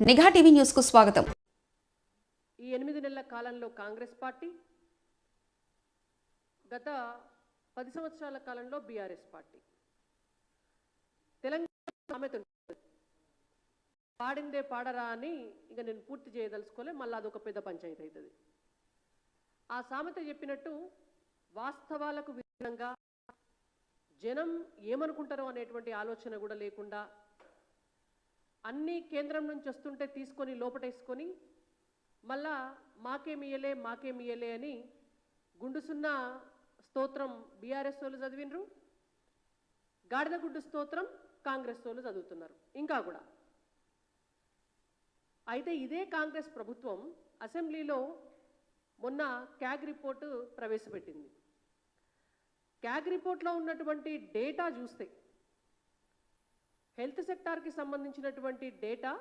నిఘా TV news కు స్వాగతం. ఈ 8 నెలల కాలంలో కాంగ్రెస్ పార్టీ, గత 10 సంవత్సరాల కాలంలో బీఆర్ఎస్ పార్టీ తెలంగాణ సామెత పాడిందే పాడరా అని ఇక నేను పూర్తి చేయదలుచుకోలే, మళ్ళీ అదొక పెద్ద పంచాయతీ అవుతుంది. ఆ సామెత చెప్పినట్టు వాస్తవాలకు విరుద్ధంగా జనం ఏమనుకుంటారో అనేటువంటి ఆలోచన కూడా లేకుండా అన్ని కేంద్రం నుంచి వస్తుంటే తీసుకొని లోపటేసుకొని మళ్ళా మాకేమియలే అని గుండుసున్న స్తోత్రం బీఆర్ఎస్ వాళ్ళు చదివినరు, గాడిద గుడ్డు స్తోత్రం కాంగ్రెస్ వాళ్ళు చదువుతున్నారు ఇంకా కూడా. అయితే ఇదే కాంగ్రెస్ ప్రభుత్వం అసెంబ్లీలో మొన్న క్యాగ్ రిపోర్టు ప్రవేశపెట్టింది. క్యాగ్ రిపోర్ట్లో ఉన్నటువంటి డేటా చూస్తే హెల్త్ సెక్టార్కి సంబంధించినటువంటి డేటా